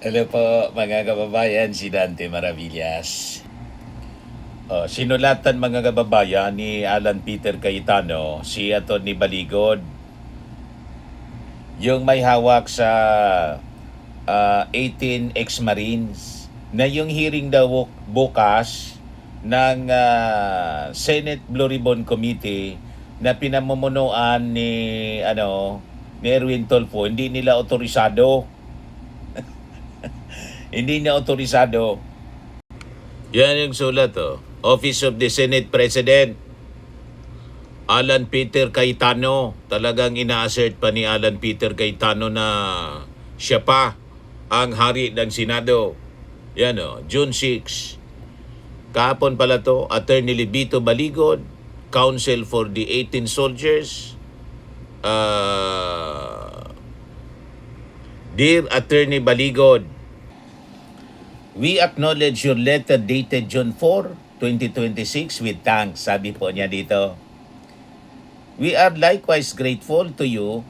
Hello po mga kababayan, si Dante Maravillas. Sinulatan mga kababayan ni Alan Peter Cayetano, si Atty. Baligod, yung may hawak sa 18 ex-Marines, na yung hearing daw bukas ng Senate Blue Ribbon Committee na pinamumunuan ni Erwin Tolfo, hindi nila otorisado. Hindi niya otorisado. Yan yung sulat, Office of the Senate President, Alan Peter Cayetano. Talagang ina-assert pa ni Alan Peter Cayetano na siya pa ang hari ng Senado. Yan, June 6. Kahapon pala to, Attorney Libito Baligod, Counsel for the 18 Soldiers. Dear Attorney Baligod, we acknowledge your letter dated June 4, 2026 with thanks. Sabi po niya dito. We are likewise grateful to you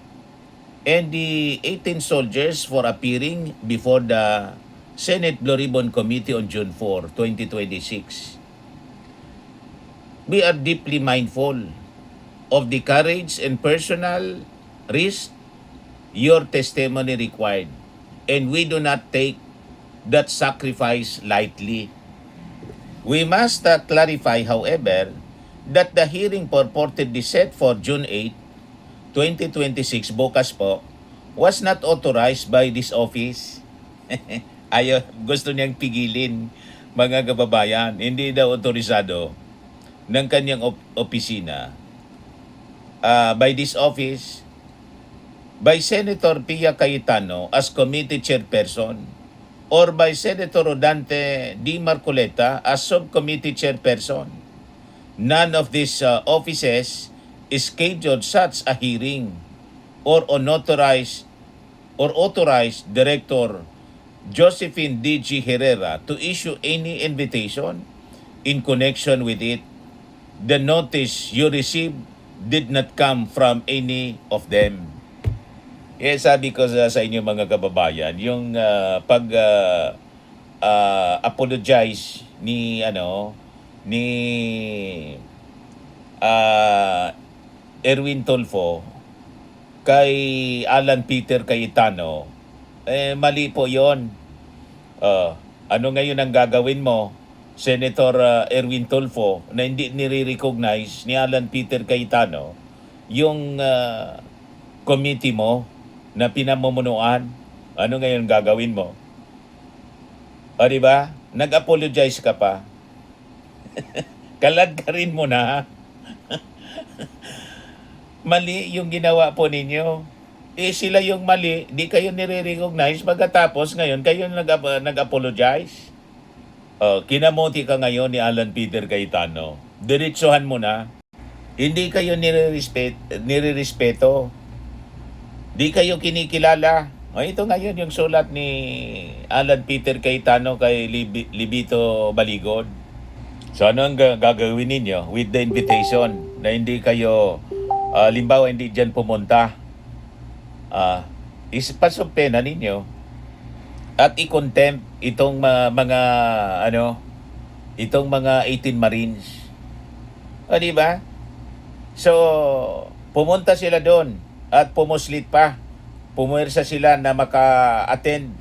and the 18 soldiers for appearing before the Senate Blue Ribbon Committee on June 4, 2026. We are deeply mindful of the courage and personal risk your testimony required, and we do not take that sacrifice lightly. We must clarify, however, that the hearing purportedly set for June 8, 2026, bukas po, was not authorized by this office. Gusto niyang pigilin, mga kababayan. Hindi daw otorisado ng kanyang opisina by this office, by Senator Pia Cayetano as committee chairperson, or by Senator Rodante D. Marcoleta as subcommittee chairperson. None of these offices scheduled such a hearing or authorized Director Josephine D.G. Herrera to issue any invitation in connection with it. The notice you received did not come from any of them. Sabi ko sa inyo mga kababayan, yung apologize ni Erwin Tolfo kay Alan Peter Cayetano, mali po 'yon. Ano ngayon ang gagawin mo, Senator Erwin Tolfo, na hindi nire-recognize ni Alan Peter Cayetano yung committee mo na pinamumunuan? Ano ngayon gagawin mo? Di ba? Nag-apologize ka pa. Kalad ka rin mo na. Mali yung ginawa po ninyo. Sila yung mali, di kayo nire-recognize, pagkatapos ngayon kayo nag-apologize. Kinamuti ka ngayon ni Alan Peter Cayetano. Diretsuhan mo na. Hindi kayo nire-respeto. Di kayo kinikilala. Ito ngayon yung sulat ni Alan Peter Cayetano kay Libito Baligod. So ano ang gagawin ninyo with the invitation na hindi kayo, limbawa hindi dyan pumunta? Ipasumpena ninyo at i-contempt itong itong mga 18 Marines. Di ba? So, pumunta sila doon at pumuslit pa. Pumuwersa sila na maka-attend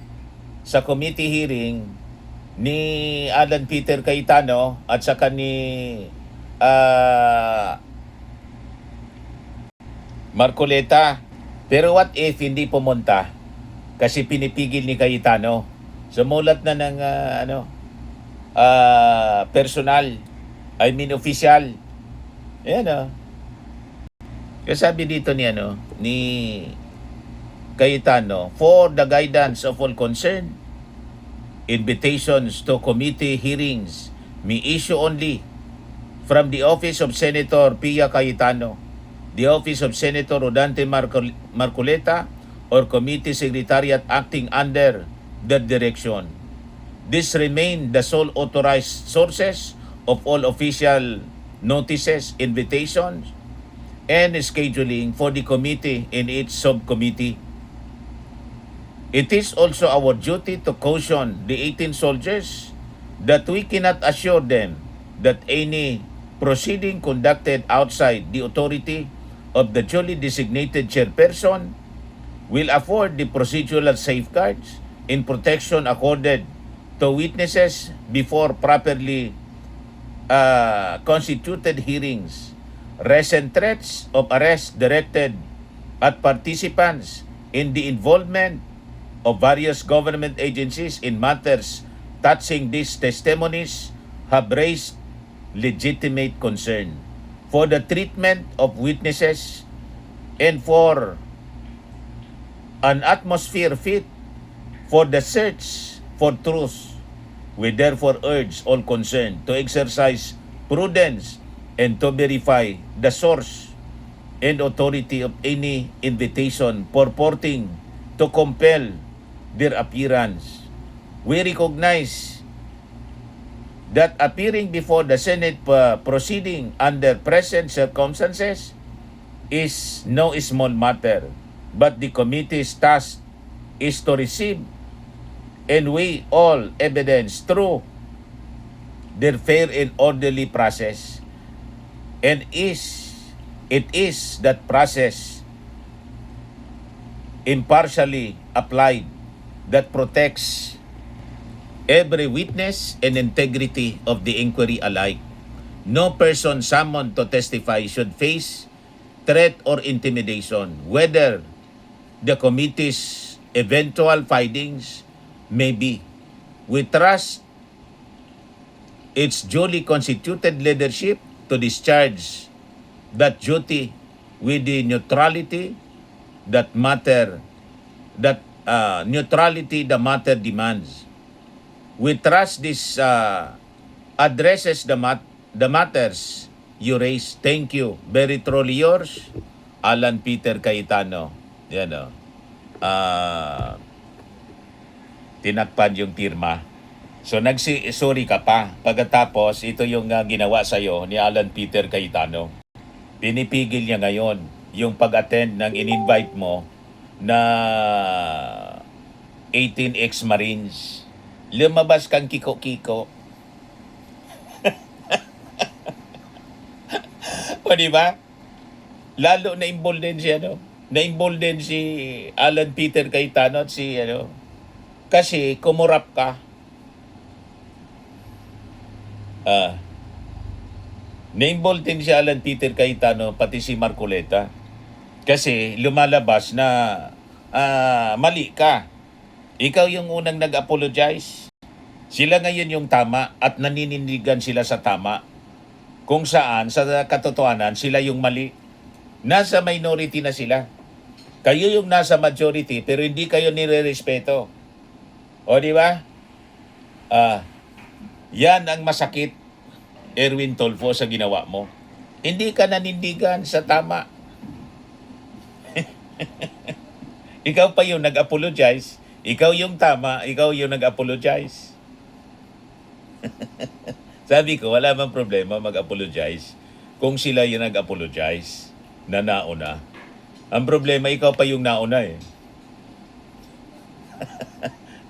sa committee hearing ni Alan Peter Cayetano at saka ni Marcoleta. Pero what if hindi pumunta kasi pinipigil ni Cayetano? Sumulat na ng personal, official. Ayan, Kasi sabi dito ni Cayetano, for the guidance of all concerned, invitations to committee hearings may issue only from the office of Senator Pia Cayetano, the office of Senator Rodante Marcoleta, or committee secretariat acting under their direction. This remain the sole authorized sources of all official notices, invitations, and scheduling for the committee and its subcommittee. It is also our duty to caution the 18 soldiers that we cannot assure them that any proceeding conducted outside the authority of the duly designated chairperson will afford the procedural safeguards in protection accorded to witnesses before properly constituted hearings. Recent threats of arrest directed at participants in the involvement of various government agencies in matters touching these testimonies have raised legitimate concern for the treatment of witnesses and for an atmosphere fit for the search for truth. We therefore urge all concerned to exercise prudence and to verify the source and authority of any invitation purporting to compel their appearance. We recognize that appearing before the Senate proceeding under present circumstances is no small matter, but the committee's task is to receive and weigh all evidence through their fair and orderly process. And it is that process impartially applied that protects every witness and integrity of the inquiry alike. No person summoned to testify should face threat or intimidation, whether the committee's eventual findings may be. We trust its duly constituted leadership to discharge that duty with the neutrality that neutrality the matter demands. We trust this addresses the matters you raise. Thank you. Very truly yours, Alan Peter Cayetano. Yan o. Tinakpan yung pirma. So sorry ka pa. Pagkatapos, ito yung ginawa sa'yo ni Alan Peter Cayetano. Pinipigil niya ngayon yung pag-attend ng in-invite mo na 18 ex-Marines. Lumabas kang kiko-kiko. O diba? Lalo na-embolden siya, no? Na-embolden si Alan Peter Cayetano at si, kasi kumurap ka. Na-embolden si Alan Peter Cayetano, pati si Marcoleta. Kasi lumalabas na mali ka. Ikaw yung unang nag-apologize. Sila ngayon yung tama at naninindigan sila sa tama. Kung saan, sa katotohanan, sila yung mali. Nasa minority na sila. Kayo yung nasa majority pero hindi kayo nire-respeto. O di ba? Yan ang masakit, Erwin Tulfo, sa ginawa mo. Hindi ka nanindigan sa tama. Ikaw pa yung nag-apologize. Ikaw yung tama, ikaw yung nag-apologize. Sabi ko, wala bang problema mag-apologize kung sila yung nag-apologize na nauna. Ang problema, ikaw pa yung nauna eh.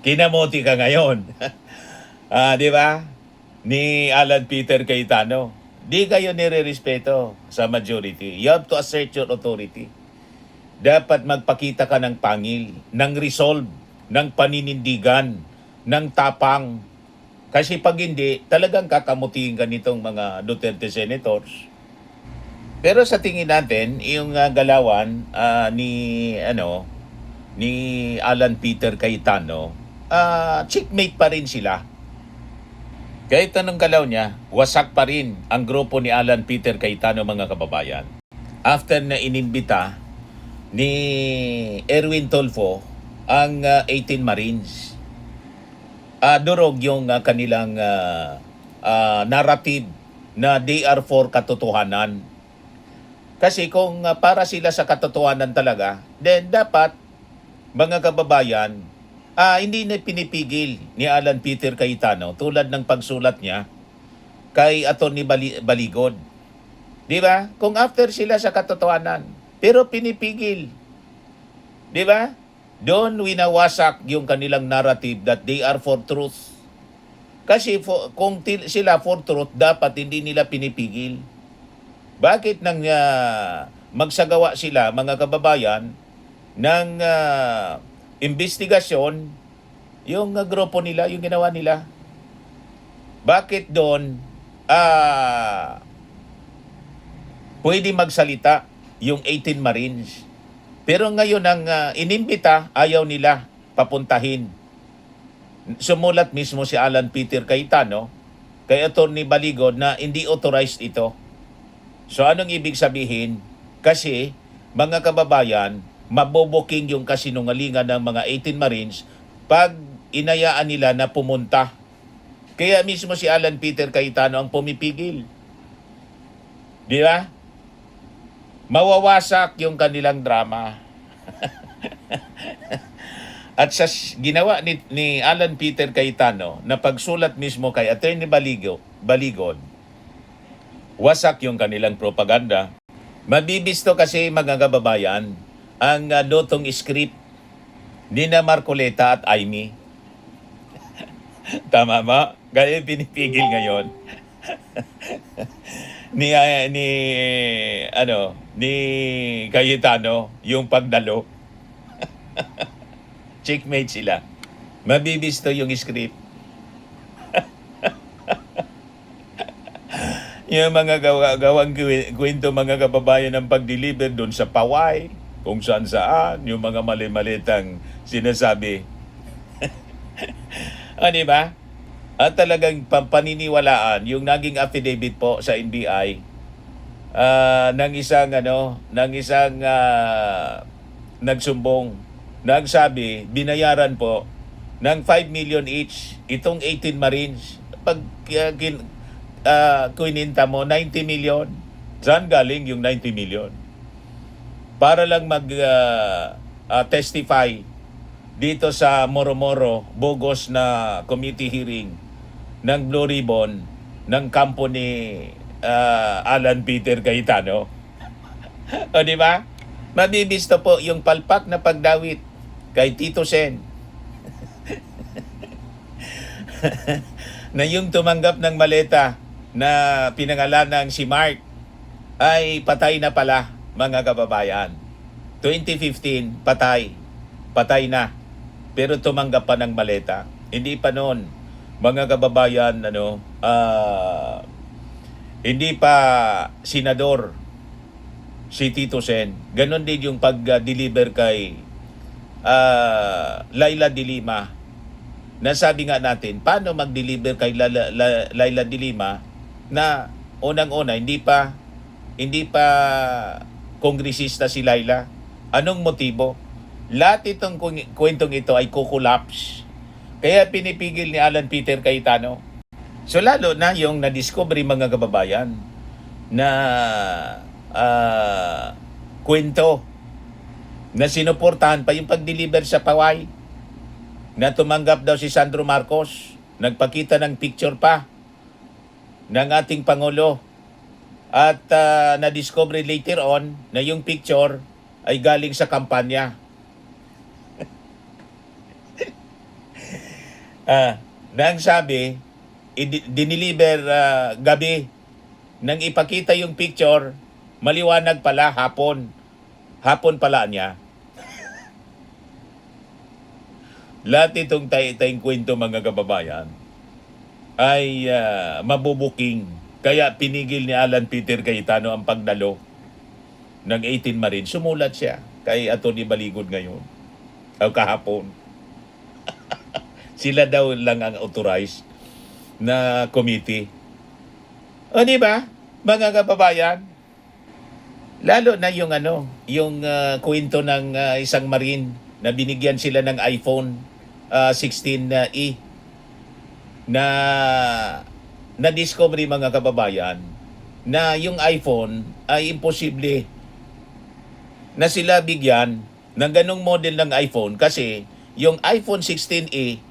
Kinamoti ka ngayon. Di ba? Ni Alan Peter Cayetano. Di kayo nire-respeto sa majority. You have to assert your authority. Dapat magpakita ka ng pangil, ng resolve, ng paninindigan, ng tapang. Kasi pag hindi, talagang kakamutiin ka nitong mga Duterte senators. Pero sa tingin natin, yung galawan ni Alan Peter Cayetano, checkmate pa rin sila. Kahit anong galaw niya, wasak pa rin ang grupo ni Alan Peter Cayetano, mga kababayan. After na inimbita ni Erwin Tulfo ang 18 Marines, durog yung kanilang narrative na they are for katotohanan. Kasi kung para sila sa katotohanan talaga, then dapat, mga kababayan, hindi na pinipigil ni Alan Peter Cayetano tulad ng pagsulat niya kay Atty. Baligod. Di ba? Kung after sila sa katotohanan, pero pinipigil. Di ba? Doon winawasak yung kanilang narrative that they are for truth. Kasi kung sila for truth, dapat hindi nila pinipigil. Bakit nang magsagawa sila, mga kababayan, ng investigasyon, yung grupo nila, yung ginawa nila? Bakit doon pwede magsalita yung 18 Marines? Pero ngayon ang inimbita, ayaw nila papuntahin. Sumulat mismo si Alan Peter Cayetano kay Atty. Baligod na hindi authorized ito. So anong ibig sabihin? Kasi mga kababayan, maboboking yung kasinungalingan ng mga 18 Marines pag inayaan nila na pumunta. Kaya mismo si Alan Peter Cayetano ang pumipigil. Di ba? Mawawasak yung kanilang drama. At sa ginawa ni Alan Peter Cayetano na pagsulat mismo kay Atty. Baligod, wasak yung kanilang propaganda. Mabibisto kasi mga kababayan ang lutong script ni na Marcoleta at Aimee. Tama ba? Kaya pinipigil ngayon ni Cayetano yung pagdalo. Checkmate sila. Mabibisto yung script. Yung mga gawang kwento mga kababayan ng pag-deliver doon sa Paway, kung saan, yung mga mali-malitang sinasabi. Di ba? At talagang paniniwalaan yung naging affidavit po sa NBI ng isang nagsumbong, nagsabi binayaran po ng 5 million each itong 18 Marines. Pag kuininta mo 90 million, saan galing yung 90 million? Para lang testify dito sa Moro-Moro bogus na committee hearing ng Blue Ribbon ng kampo ni Alan Peter Cayetano. O di ba? Mabibisto po yung palpak na pagdawit kay Tito Sen na yung tumanggap ng maleta na pinangalanang si Mark ay patay na pala, mga kababayan. 2015, patay na. Pero tumanggap pa ng maleta. Hindi pa noon, mga kababayan, hindi pa senador si Tito Sen. Ganon din yung pag-deliver kay Laila de Lima. Nasabi nga natin, paano mag-deliver kay Laila de Lima na unang-una hindi pa kongresista si Laila? Anong motibo? Lahat itong kwentong ito ay kukulaps. Kaya pinipigil ni Alan Peter Cayetano. So lalo na yung na-discovery mga kababayan na kwento na sinuportahan pa yung pag-deliver sa Paway, na tumanggap daw si Sandro Marcos, nagpakita ng picture pa ng ating Pangulo, at na-discover later on na yung picture ay galing sa kampanya. Nang sabi, diniliver gabi, nang ipakita yung picture, maliwanag pala, hapon pala niya. Lahat itong tayong kwento mga kababayan ay mabubuking. Kaya pinigil ni Alan Peter Cayetano ang pagdalo ng 18 Marines. Sumulat siya kay Atty. Baligod ngayon, o kahapon. Sila daw lang ang authorized na committee. O di ba, mga kababayan? Lalo na yung kwento ng isang Marine na binigyan sila ng iPhone 16e na na-discovery mga kababayan na yung iPhone ay imposible na sila bigyan ng ganong model ng iPhone kasi yung iPhone 16e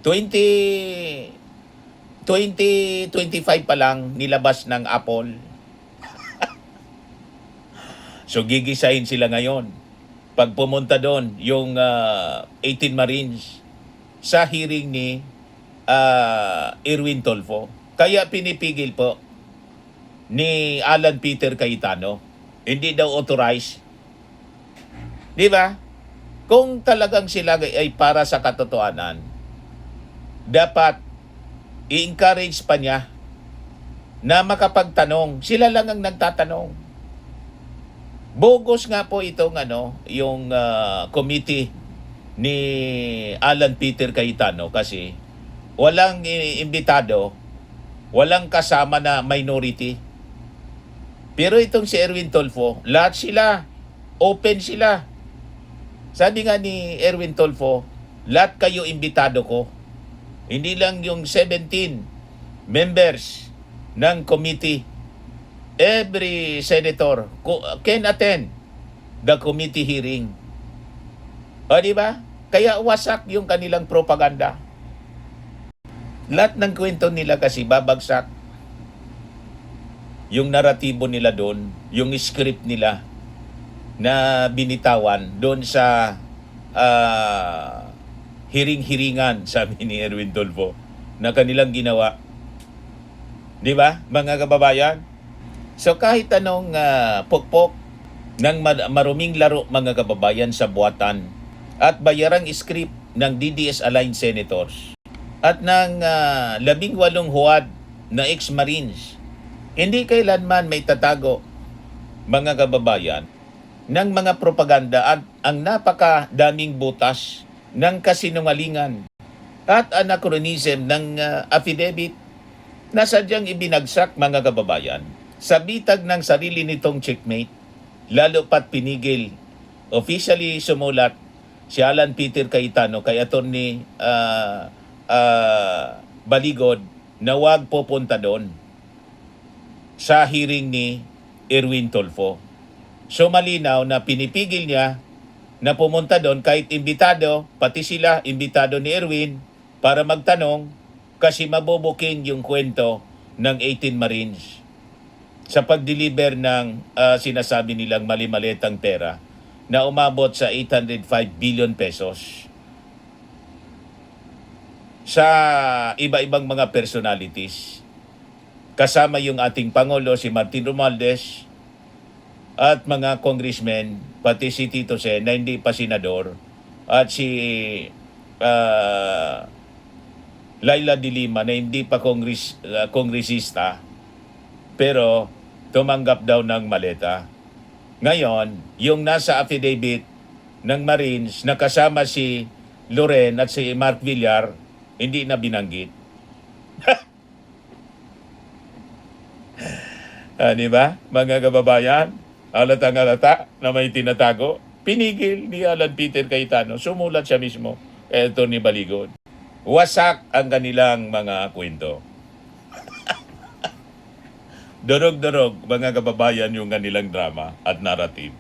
2025 pa lang nilabas ng Apple. So gigisahin sila ngayon pag pumunta doon yung 18 Marines sa hearing ni Erwin Tulfo. Kaya pinipigil po ni Alan Peter Cayetano. Hindi daw authorized. Di ba? Kung talagang sila ay para sa katotohanan, dapat i-encourage pa niya na makapagtanong. Sila lang ang nagtatanong. Bogus nga po itong yung committee ni Alan Peter Cayetano kasi walang imbitado, walang kasama na minority. Pero itong si Erwin Tulfo, lahat sila, open sila. Sabi nga ni Erwin Tulfo, lahat kayo imbitado ko. Hindi lang yung 17 members ng committee. Every senator can attend the committee hearing. O di ba? Kaya wasak yung kanilang propaganda. Lahat ng kwento nila kasi babagsak. Yung naratibo nila doon, yung script nila na binitawan doon sa hiring-hiringan, sabi ni Erwin Tulfo, na kanilang ginawa. Di ba, mga kababayan? So kahit anong pukpok ng maruming laro, mga kababayan, sa buwatan at bayarang script ng DDS-aligned senators at ng 18 huwad na ex-Marines, hindi kailanman may tatago, mga kababayan, ng mga propaganda at ang napakadaming butas ng kasinungalingan at anachronism ng affidavit na sadyang ibinagsak, mga kababayan, sa bitag ng sarili nitong checkmate, lalo pat pinigil. Officially sumulat si Alan Peter Cayetano kay Attorney Baligod na wag pupunta doon sa hearing ni Erwin Tulfo. So malinaw na pinipigil niya na pumunta doon kahit imbitado, pati sila imbitado ni Erwin para magtanong kasi mabubuking yung kwento ng 18 Marines sa pag-deliver ng sinasabi nilang mali-malitang pera na umabot sa 805 billion pesos sa iba-ibang mga personalities. Kasama yung ating Pangulo, si Martin Romualdez, at mga congressmen, pati si Tito Sen na hindi pa senador, at si Laila de Lima na hindi pa kongresista, pero tumanggap daw ng maleta. Ngayon, yung nasa affidavit ng Marines na kasama si Loren at si Mark Villar, hindi na binanggit. Di ba, mga kababayan? Halatang-halata na may tinatago. Pinigil ni Alan Peter Cayetano. Sumulat siya mismo kay Atty. Baligod. Wasak ang kanilang mga kwento. Durog-durog, mga kababayan, yung kanilang drama at narrative.